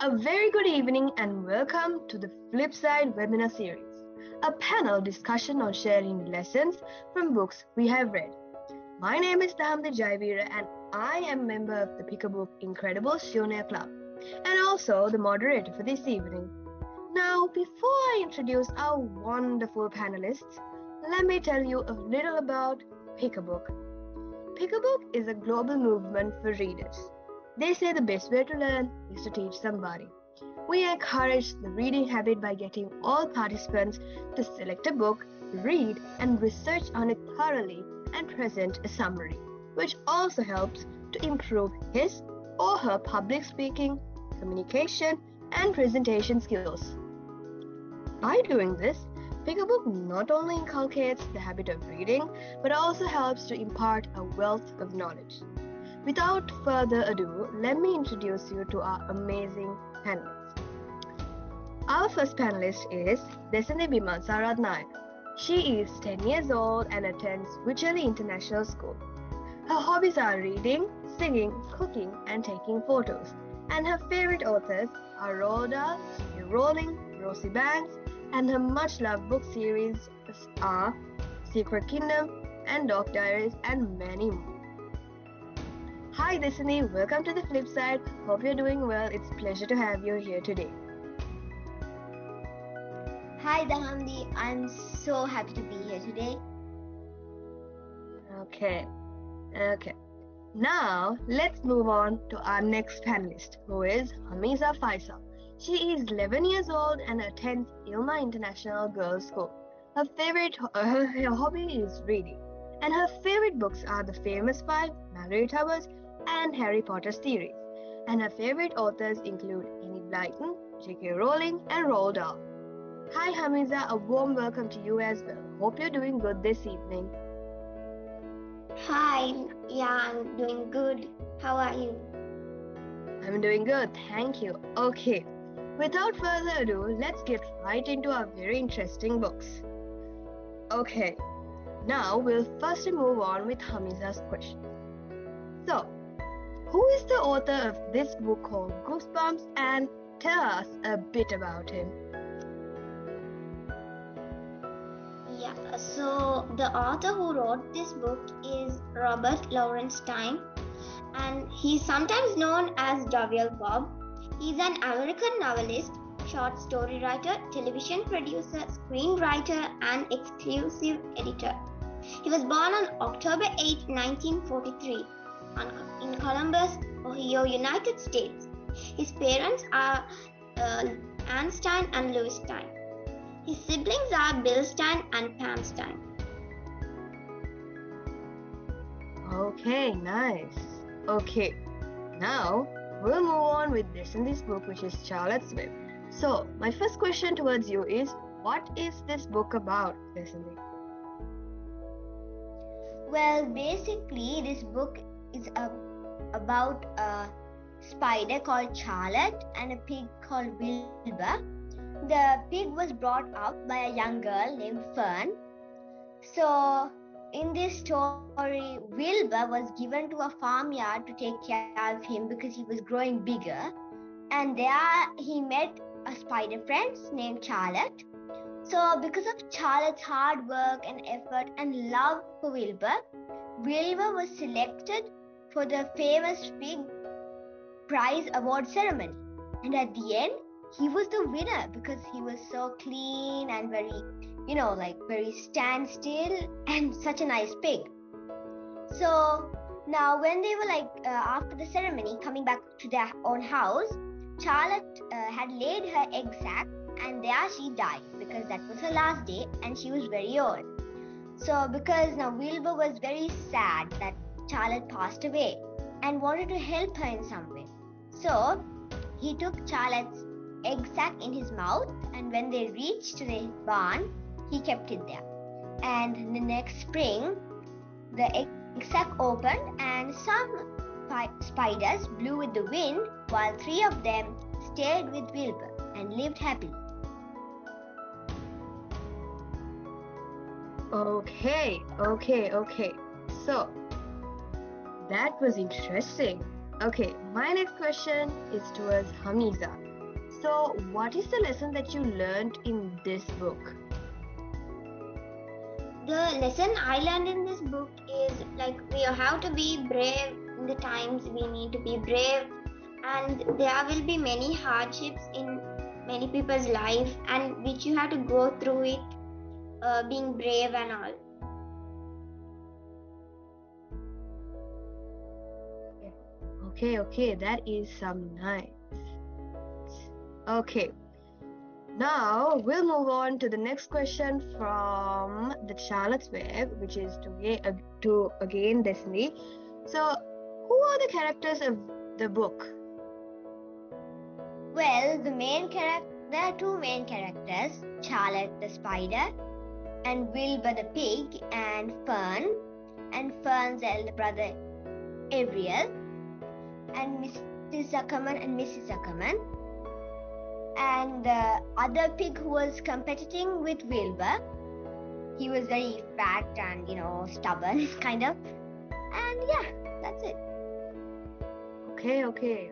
A very good evening and welcome to the Flipside webinar series, a panel discussion on sharing lessons from books we have read. My name is Haamiza Desandi and I am member of the Pick a Book Incredible Junior Club and also the moderator for this evening. Now, before I introduce our wonderful panelists, let me tell you a little about Pick a Book. Pick a Book is a global movement for readers. They say the best way to learn is to teach somebody. We encourage the reading habit by getting all participants to select a book, read, and research on it thoroughly and present a summary, which also helps to improve his or her public speaking, communication, and presentation skills. By doing this, Pick a Book not only inculcates the habit of reading, but also helps to impart a wealth of knowledge. Without further ado, let me introduce you to our amazing panelists. Our first panelist is Desandi Saratnaya. She is 10 years old and attends Victoria International School. Her hobbies are reading, singing, cooking, and taking photos. And her favorite authors are Roald Dahl, J.K. Rowling, Rosie Banks, and her much-loved book series are Secret Kingdom and Dog Diaries and many more. Hi Desandi, welcome to the Flipside. Hope you're doing well. It's a pleasure to have you here today. Hi Dahamdi, I'm so happy to be here today. Okay. Now let's move on to our next panelist, who is Haamiza Faisal. She is 11 years old and attends Ilma International Girls School. Her hobby is reading, and her favorite books are The Famous Five, Mallory Towers, and Harry Potter series. And her favorite authors include Enid Blyton, J.K. Rowling, and Roald Dahl. Hi Haamiza, a warm welcome to you as well. Hope you're doing good this evening. Hi, I'm doing good. How are you? I'm doing good, thank you. Okay, without further ado, let's get right into our very interesting books. Okay, now we'll first move on with Haamiza's question. So, who is the author of this book called Goosebumps, and tell us a bit about him? Yeah, so the author who wrote this book is Robert Lawrence Stein, and he's sometimes known as Jovial Bob. He's an American novelist, short story writer, television producer, screenwriter, and exclusive editor. He was born on October 8, 1943. In Columbus, Ohio, United States. His parents are Anne Stein and Louis Stein. His siblings are Bill Stein and Pam Stein. Okay, nice. Okay, now we'll move on with Desandi's book, which is Charlotte's Web. So, my first question towards you is, what is this book about, Desandi? Well, basically, this book is about a spider called Charlotte and a pig called Wilbur. The pig was brought up by a young girl named Fern. So in this story, Wilbur was given to a farmyard to take care of him because he was growing bigger. And there he met a spider friend named Charlotte. So because of Charlotte's hard work and effort and love for Wilbur, Wilbur was selected for the famous pig prize award ceremony. And at the end, he was the winner because he was so clean and very, very standstill and such a nice pig. So now when they were after the ceremony, coming back to their own house, Charlotte had laid her egg sac and there she died because that was her last day and she was very old. So because now Wilbur was very sad that Charlotte passed away and wanted to help her in some way. So he took Charlotte's egg sac in his mouth, and when they reached to the barn, he kept it there. And the next spring, the egg sac opened and some spiders blew with the wind while 3 of them stayed with Wilbur and lived happily. Okay. So, that was interesting. Okay, my next question is towards Haamiza. So, what is the lesson that you learned in this book? The lesson I learned in this book is like we have to be brave in the times we need to be brave, and there will be many hardships in many people's life, and which you have to go through it, being brave and all. Okay, that is some nice. Okay, now we'll move on to the next question from the Charlotte's Web, which is to again Desandi. So, who are the characters of the book? Well, there are two main characters, Charlotte the spider and Wilbur the pig, and Fern's elder brother Ariel, and Mrs. Zuckerman and Mrs. Zuckerman. And the other pig who was competing with Wilbur, he was very fat and, stubborn, kind of. And yeah, that's it. Okay.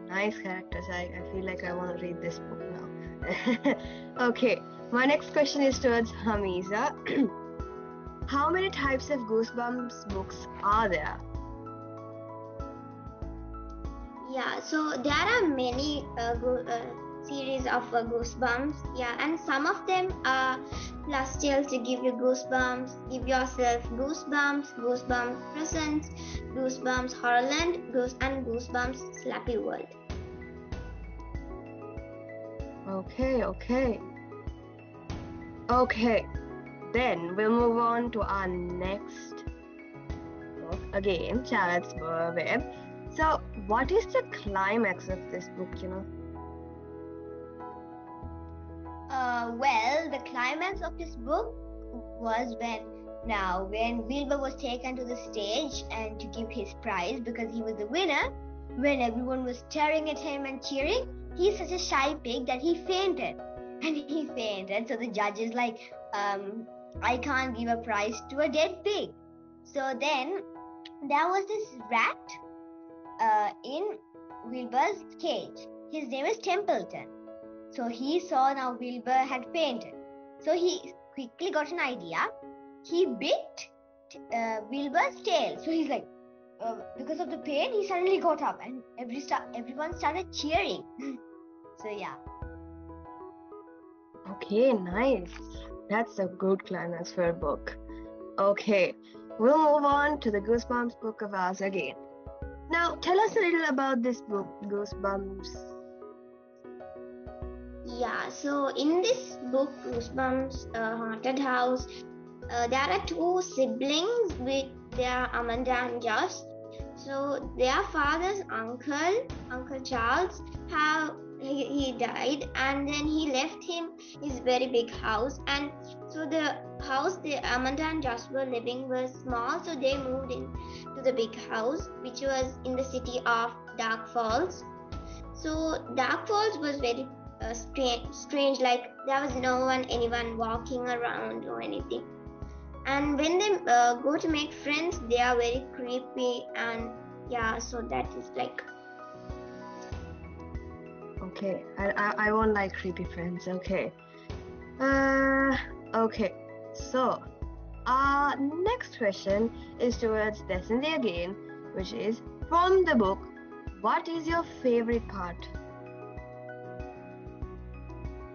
Nice characters. I feel like I want to read this book now. Okay, my next question is towards Haamiza. How many types of Goosebumps books are there? Yeah, so there are many series of Goosebumps. Yeah, and some of them are plus tales to give you goosebumps, give yourself goosebumps presents, Goosebumps Horrorland, and Goosebumps Slappy World. Okay. Then we'll move on to our next book. Again, Charlotte's Web. So, what is the climax of this book, Well, the climax of this book was when Wilbur was taken to the stage and to give his prize because he was the winner, when everyone was staring at him and cheering, he's such a shy pig that he fainted. And he fainted, so the judge is like, I can't give a prize to a dead pig. So then there was this rat in Wilbur's cage. His name is Templeton. So he saw now Wilbur had fainted. So he quickly got an idea. He bit Wilbur's tail. So he's like, because of the pain, he suddenly got up and everyone started cheering. So yeah. Okay, nice. That's a good climax for a book. Okay, we'll move on to the Goosebumps book of ours again. Now, tell us a little about this book, Goosebumps. Yeah, so in this book, Goosebumps Haunted House, there are two siblings with their Amanda and Josh. So their father's Uncle Charles, he died, and then he left him his very big house. And so the house Amanda and Josh were living was small, so they moved in to the big house, which was in the city of Dark Falls. So Dark Falls was very strange, like there was anyone walking around or anything. And when they go to make friends, they are very creepy, and yeah, so that is like. Okay, I won't like creepy friends. Okay. Okay. So, our next question is towards Desandi again, which is from the book. What is your favorite part?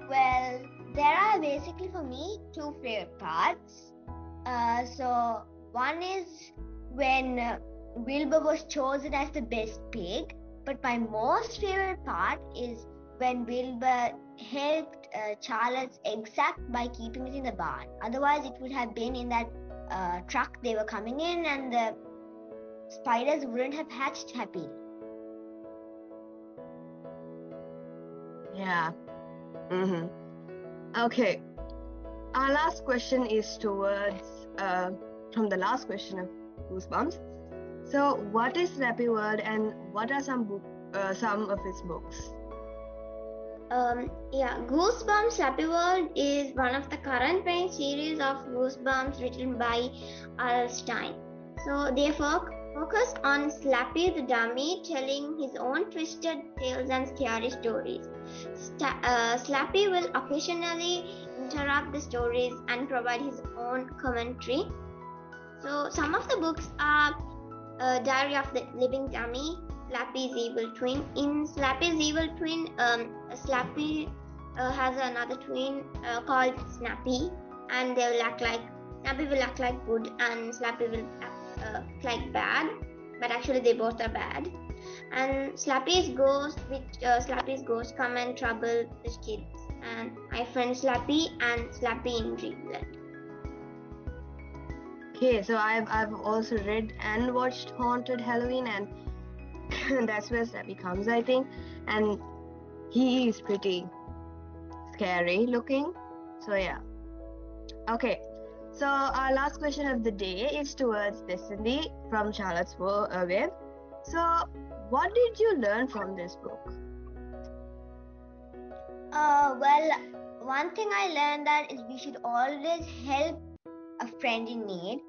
Well, there are basically for me two favorite parts. So one is when Wilbur was chosen as the best pig, but my most favorite part is when Wilbur helped Charlotte's egg sack by keeping it in the barn. Otherwise, it would have been in that truck they were coming in, and the spiders wouldn't have hatched happily. Yeah. Okay. Our last question is towards from the last question of Goosebumps. So, what is Slappy World, and what are some of its books? Goosebumps Slappy World is one of the current main series of Goosebumps written by R.L. Stine. So therefore, focus on Slappy the dummy telling his own twisted tales and scary stories. Slappy will occasionally interrupt the stories and provide his own commentary. So some of the books are Diary of the Living Dummy, Slappy's Evil Twin. In Slappy's Evil Twin, Slappy has another twin called Snappy, and they will act like Snappy will act like good and Slappy will act like bad, but actually they both are bad. And Slappy's ghost come and trouble the kids. And I friend Slappy and Slappy in Dreamland. Okay, so I've also read and watched Haunted Halloween, and that's where Slappy comes, I think, and he is pretty scary looking. So yeah. Okay, so our last question of the day is towards Desandi from Charlotte's Web. So what did you learn from this book? Well, one thing I learned that is we should always help a friend in need.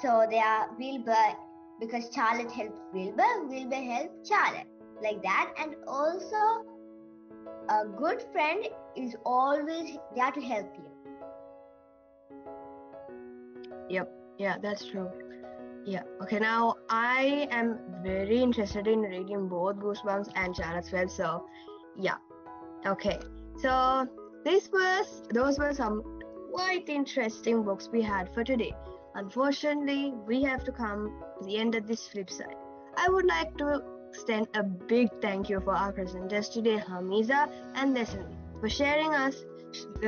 So they are Wilbur, because Charlotte helped Wilbur, Wilbur helped Charlotte, like that. And also, a good friend is always there to help you. Yep, yeah, that's true. Yeah, okay, now I am very interested in reading both Goosebumps and Charlotte's Web, so yeah. Okay, so those were some quite interesting books we had for today. Unfortunately, we have to come to the end of this flip side. I would like to extend a big thank you for our presenters today, Haamiza and Desandi, for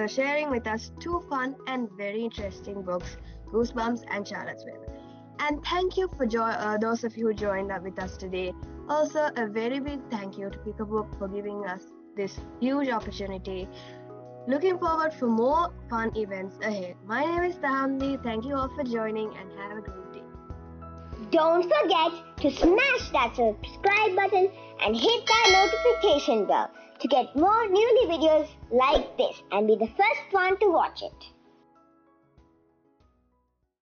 sharing with us two fun and very interesting books, Goosebumps and Charlotte's Web. And thank you for those of you who joined up with us today. Also, a very big thank you to Pick a Book for giving us this huge opportunity. Looking forward for more fun events ahead. My name is Desandi. Thank you all for joining and have a great day. Don't forget to smash that subscribe button and hit that notification bell to get more newly videos like this and be the first one to watch it.